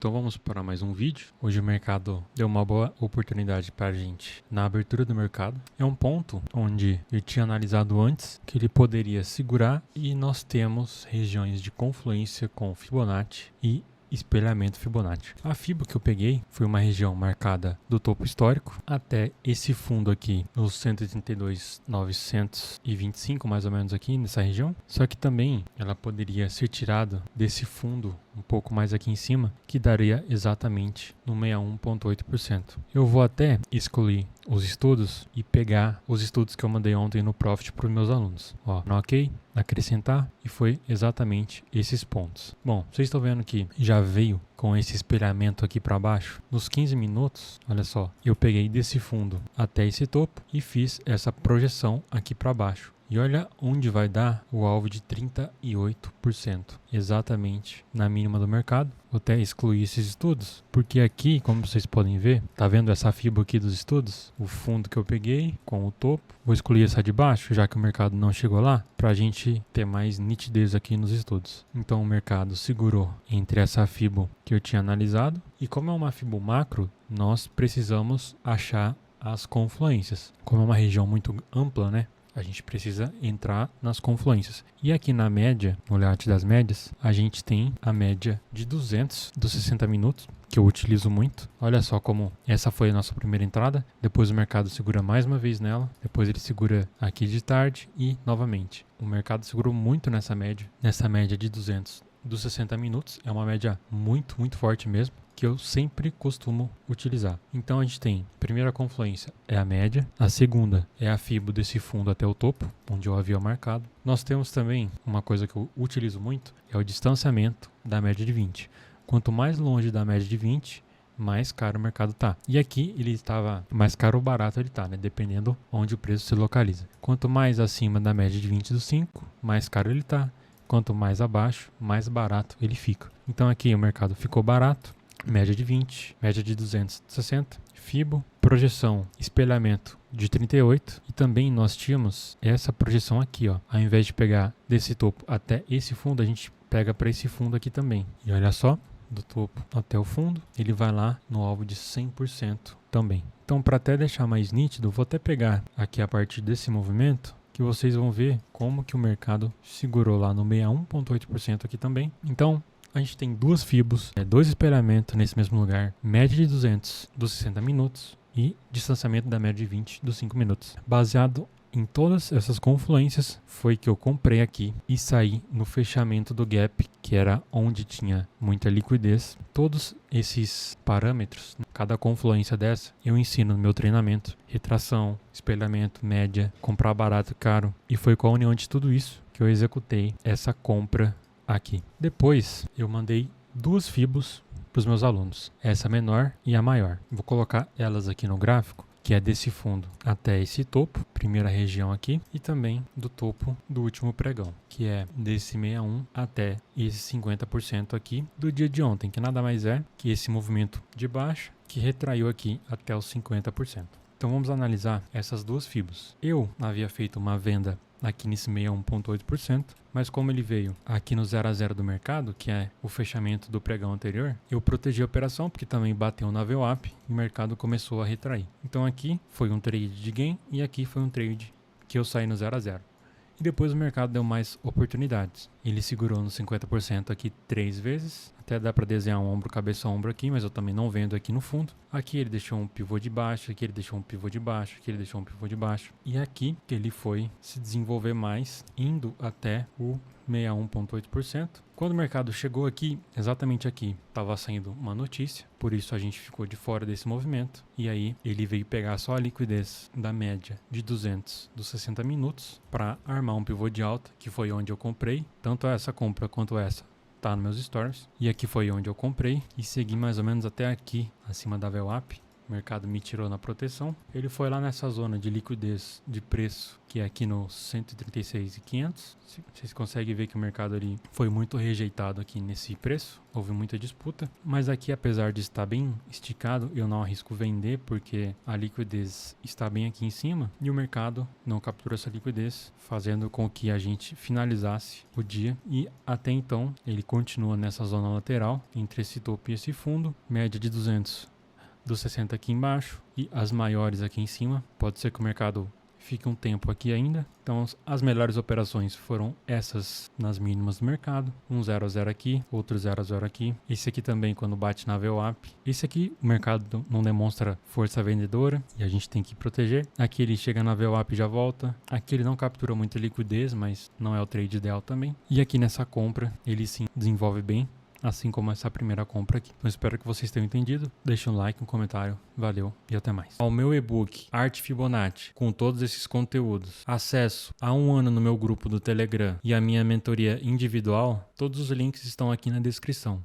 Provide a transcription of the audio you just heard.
Então vamos para mais um vídeo. Hoje o mercado deu uma boa oportunidade para a gente na abertura do mercado. É um ponto onde eu tinha analisado antes que ele poderia segurar e nós temos regiões de confluência com Fibonacci e espelhamento Fibonacci. A Fibo que eu peguei foi uma região marcada do topo histórico até esse fundo aqui, os 132.925 mais ou menos aqui nessa região. Só que também ela poderia ser tirada desse fundo um pouco mais aqui em cima, que daria exatamente no 61,8%. Eu vou até excluir os estudos e pegar os estudos que eu mandei ontem no Profit para os meus alunos. Ó, no OK, acrescentar, e foi exatamente esses pontos. Bom, vocês estão vendo que já veio com esse espelhamento aqui para baixo. Nos 15 minutos, olha só, eu peguei desse fundo até esse topo e fiz essa projeção aqui para baixo. E olha onde vai dar o alvo de 38%, exatamente na mínima do mercado. Vou até excluir esses estudos, porque aqui, como vocês podem ver, tá vendo essa fibra aqui dos estudos? O fundo que eu peguei com o topo. Vou excluir essa de baixo, já que o mercado não chegou lá, para a gente ter mais nitidez aqui nos estudos. Então o mercado segurou entre essa fibra que eu tinha analisado, e como é uma fibra macro, nós precisamos achar as confluências. Como é uma região muito ampla, né? A gente precisa entrar nas confluências. E aqui na média, no layout das médias, a gente tem a média de 200 dos 60 minutos, que eu utilizo muito. Olha só como essa foi a nossa primeira entrada. Depois o mercado segura mais uma vez nela. Depois ele segura aqui de tarde e novamente. O mercado segurou muito nessa média de 200 dos 60 minutos. É uma média muito, muito forte mesmo, que eu sempre costumo utilizar. Então a gente tem, a primeira confluência é a média, a segunda é a Fibo desse fundo até o topo, onde eu havia marcado. Nós temos também uma coisa que eu utilizo muito, é o distanciamento da média de 20. Quanto mais longe da média de 20, mais caro o mercado tá. E aqui ele estava mais caro ou barato ele tá, né? Dependendo onde o preço se localiza. Quanto mais acima da média de 20 dos 5, mais caro ele tá. Quanto mais abaixo, mais barato ele fica. Então aqui o mercado ficou barato. Média de 20, média de 260, Fibo, projeção, espelhamento de 38, e também nós tínhamos essa projeção aqui, ó. Ao invés de pegar desse topo até esse fundo, a gente pega para esse fundo aqui também. E olha só, do topo até o fundo, ele vai lá no alvo de 100% também. Então, para até deixar mais nítido, vou até pegar aqui a partir desse movimento, que vocês vão ver como que o mercado segurou lá no 61,8% aqui também. Então, a gente tem duas fibos, dois espelhamentos nesse mesmo lugar, média de 200 dos 60 minutos e distanciamento da média de 20 dos 5 minutos. Baseado em todas essas confluências, foi que eu comprei aqui e saí no fechamento do gap, que era onde tinha muita liquidez. Todos esses parâmetros, cada confluência dessa, eu ensino no meu treinamento: retração, espelhamento, média, comprar barato, caro. E foi com a união de tudo isso que eu executei essa compra aqui. Depois eu mandei duas fibos para os meus alunos, essa menor e a maior. Vou colocar elas aqui no gráfico, que é desse fundo até esse topo, primeira região aqui, e também do topo do último pregão, que é desse 61 até esse 50% aqui do dia de ontem, que nada mais é que esse movimento de baixa que retraiu aqui até os 50%. Então vamos analisar essas duas fibos. Eu havia feito uma venda aqui nesse 61,8%, mas como ele veio aqui no 0 a 0 do mercado, que é o fechamento do pregão anterior, eu protegi a operação, porque também bateu na VWAP e o mercado começou a retrair. Então aqui foi um trade de gain e aqui foi um trade que eu saí no 0 a 0. E depois o mercado deu mais oportunidades. Ele segurou no 50% aqui 3 vezes. Até dá para desenhar um ombro, cabeça, ombro aqui, mas eu também não vendo aqui no fundo. Aqui ele deixou um pivô de baixo, aqui ele deixou um pivô de baixo, aqui ele deixou um pivô de baixo. E aqui que ele foi se desenvolver mais, indo até o 61,8%. Quando o mercado chegou aqui, exatamente aqui, estava saindo uma notícia, por isso a gente ficou de fora desse movimento. E aí ele veio pegar só a liquidez da média de 200 dos 60 minutos para armar um pivô de alta, que foi onde eu comprei. Tanto essa compra quanto essa tá nos meus stories. E aqui foi onde eu comprei e segui mais ou menos até aqui, acima da VWAP, o mercado me tirou na proteção. Ele foi lá nessa zona de liquidez de preço, que é aqui no 136.500. Vocês conseguem ver que o mercado ali foi muito rejeitado aqui nesse preço. Houve muita disputa. Mas aqui, apesar de estar bem esticado, eu não arrisco vender porque a liquidez está bem aqui em cima e o mercado não capturou essa liquidez, fazendo com que a gente finalizasse o dia. E até então, ele continua nessa zona lateral, entre esse topo e esse fundo, média de 200 dos 60 aqui embaixo e as maiores aqui em cima. Pode ser que o mercado fique um tempo aqui ainda. Então as melhores operações foram essas nas mínimas do mercado. Um 0 a 0 aqui, outro 0 a 0 aqui. Esse aqui também quando bate na VWAP. Esse aqui o mercado não demonstra força vendedora e a gente tem que proteger. Aqui ele chega na VWAP e já volta. Aqui ele não captura muita liquidez, mas não é o trade ideal também. E aqui nessa compra ele sim desenvolve bem, assim como essa primeira compra aqui. Então espero que vocês tenham entendido. Deixa um like, um comentário. Valeu e até mais. Ao meu e-book Arte Fibonacci, com todos esses conteúdos, acesso a 1 ano no meu grupo do Telegram e a minha mentoria individual, todos os links estão aqui na descrição.